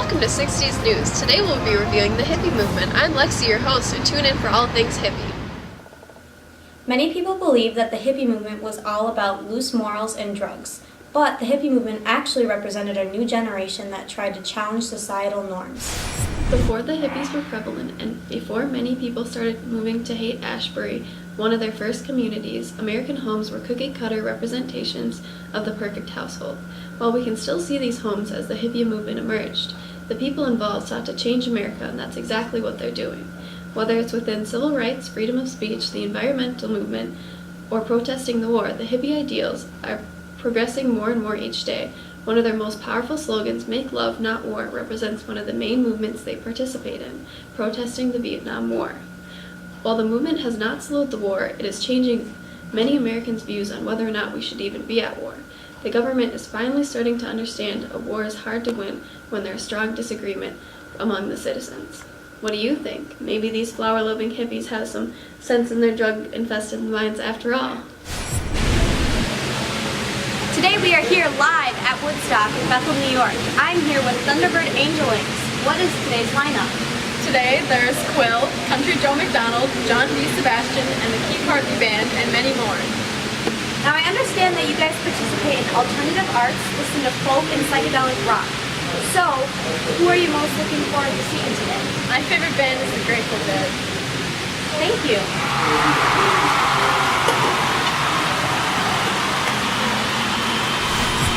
Welcome to 60s News. Today we'll be reviewing the hippie movement. I'm Lexi, your host, so tune in for all things hippie. Many people believe that the hippie movement was all about loose morals and drugs, but the hippie movement actually represented a new generation that tried to challenge societal norms. Before the hippies were prevalent and before many people started moving to Haight-Ashbury, one of their first communities, American homes were cookie-cutter representations of the perfect household. While we can still see these homes as the hippie movement emerged, the people involved sought to change America, and that's exactly what they're doing. Whether it's within civil rights, freedom of speech, the environmental movement, or protesting the war, the hippie ideals are progressing more and more each day. One of their most powerful slogans, "Make Love, Not War," represents one of the main movements they participate in, protesting the Vietnam War. While the movement has not slowed the war, it is changing many Americans' views on whether or not we should even be at war. The government is finally starting to understand a war is hard to win when there is strong disagreement among the citizens. What do you think? Maybe these flower-loving hippies have some sense in their drug-infested minds after all. Today we are here live at Woodstock in Bethel, New York. I'm here with Thunderbird Angel Wings. What is today's lineup? Today there's Quill, Country Joe McDonald, John B. Sebastian, and the Keith Hartley Band, and many more. Now I understand that you guys participate in alternative arts, listen to folk and psychedelic rock. So, who are you most looking forward to seeing today? My favorite band is the Grateful Dead. Thank you.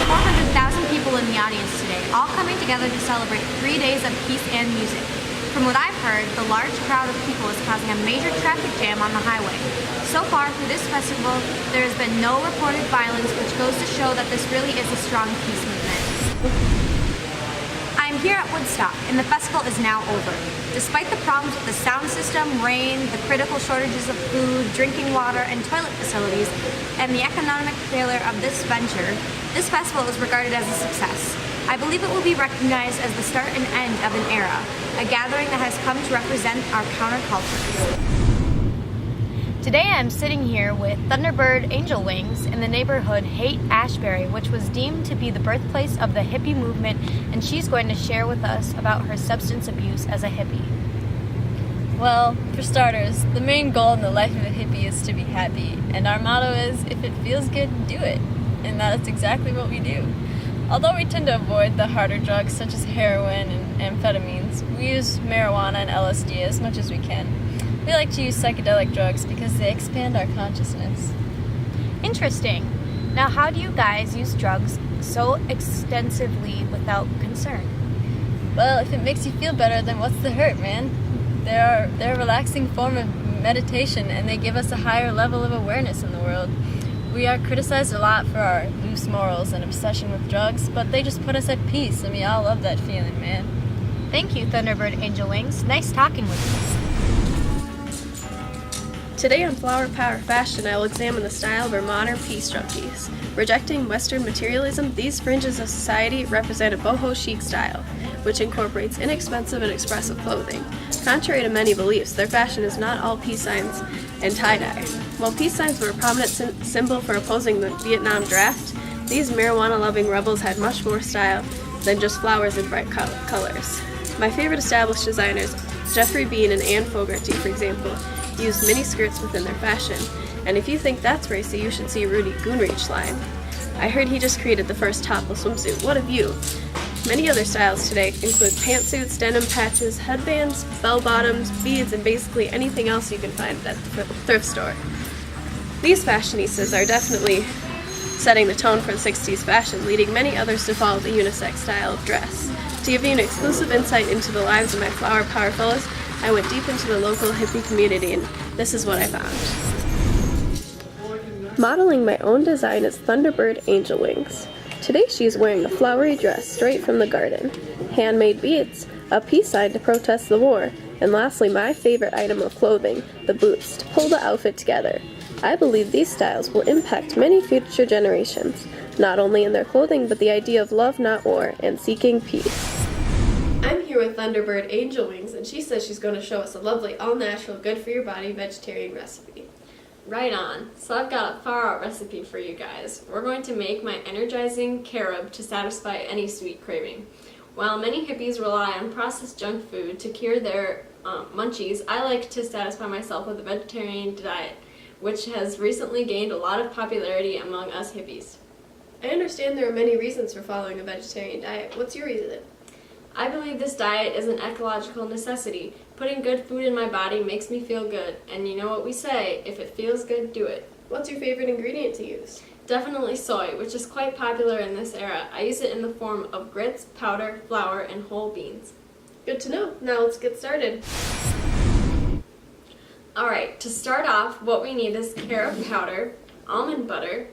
400,000 people in the audience today, all coming together to celebrate 3 days of peace and music. From what I've heard, the large crowd of people is causing a major traffic jam on the highway. So far through this festival, there has been no reported violence, which goes to show that this really is a strong peace movement. I'm here at Woodstock, and the festival is now over. Despite the problems with the sound system, rain, the critical shortages of food, drinking water, and toilet facilities, and the economic failure of this venture, this festival is regarded as a success. I believe it will be recognized as the start and end of an era, a gathering that has come to represent our counterculture. Today I'm sitting here with Thunderbird Angel Wings in the neighborhood Haight-Ashbury, which was deemed to be the birthplace of the hippie movement, and she's going to share with us about her substance abuse as a hippie. Well, for starters, the main goal in the life of a hippie is to be happy, and our motto is, if it feels good, do it. And that's exactly what we do. Although we tend to avoid the harder drugs such as heroin and amphetamines, we use marijuana and LSD as much as we can. We like to use psychedelic drugs because they expand our consciousness. Interesting. Now, how do you guys use drugs so extensively without concern? Well, if it makes you feel better, then what's the hurt, man? They're a relaxing form of meditation, and they give us a higher level of awareness in the world. We are criticized a lot for our loose morals and obsession with drugs, but they just put us at peace, and we all love that feeling, man. Thank you, Thunderbird Angel Wings. Nice talking with you. Today on Flower Power Fashion, I will examine the style of our modern peace drum piece. Rejecting Western materialism, these fringes of society represent a boho chic style, which incorporates inexpensive and expressive clothing. Contrary to many beliefs, their fashion is not all peace signs and tie-dye. While peace signs were a prominent symbol for opposing the Vietnam draft, these marijuana-loving rebels had much more style than just flowers and bright colors. My favorite established designers, Jeffrey Bean and Anne Fogarty, for example, used mini skirts within their fashion. And if you think that's racy, you should see Rudy Goonreach's line. I heard he just created the first topless swimsuit. What have you? Many other styles today include pantsuits, denim patches, headbands, bell-bottoms, beads, and basically anything else you can find at the thrift store. These fashionistas are definitely setting the tone for the 60s fashion, leading many others to follow the unisex style of dress. To give you an exclusive insight into the lives of my Flower Power fellows, I went deep into the local hippie community, and this is what I found. Modeling my own design is Thunderbird Angel Wings. Today she is wearing a flowery dress straight from the garden, handmade beads, a peace sign to protest the war, and lastly my favorite item of clothing, the boots, to pull the outfit together. I believe these styles will impact many future generations, not only in their clothing but the idea of love not war and seeking peace. I'm here with Thunderbird Angel Wings, and she says she's going to show us a lovely all-natural, good-for-your-body vegetarian recipe. Right on. So I've got a far-out recipe for you guys. We're going to make my energizing carob to satisfy any sweet craving. While many hippies rely on processed junk food to cure their munchies, I like to satisfy myself with a vegetarian diet, which has recently gained a lot of popularity among us hippies. I understand there are many reasons for following a vegetarian diet. What's your reason? I believe this diet is an ecological necessity. Putting good food in my body makes me feel good, and you know what we say, if it feels good, do it. What's your favorite ingredient to use? Definitely soy, which is quite popular in this era. I use it in the form of grits, powder, flour, and whole beans. Good to know. Now let's get started. Alright, to start off, what we need is carob powder, almond butter,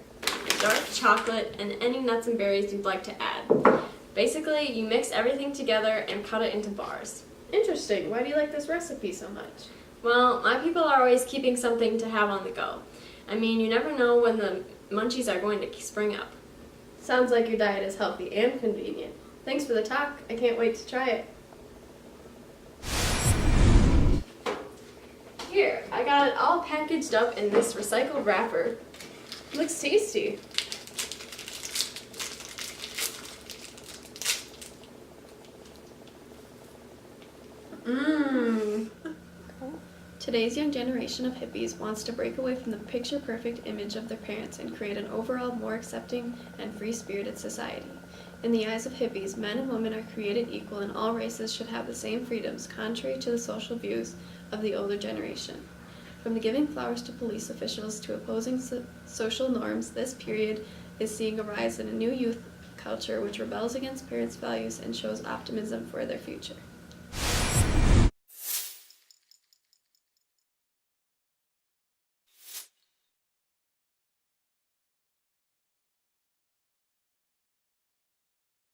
dark chocolate, and any nuts and berries you'd like to add. Basically, you mix everything together and cut it into bars. Interesting. Why do you like this recipe so much? Well, my people are always keeping something to have on the go. I mean, you never know when the munchies are going to spring up. Sounds like your diet is healthy and convenient. Thanks for the talk. I can't wait to try it. Here, I got it all packaged up in this recycled wrapper. Looks tasty. Mmm. Today's young generation of hippies wants to break away from the picture-perfect image of their parents and create an overall more accepting and free-spirited society. In the eyes of hippies, men and women are created equal and all races should have the same freedoms, contrary to the social views of the older generation. From the giving flowers to police officials to opposing social norms, this period is seeing a rise in a new youth culture which rebels against parents' values and shows optimism for their future.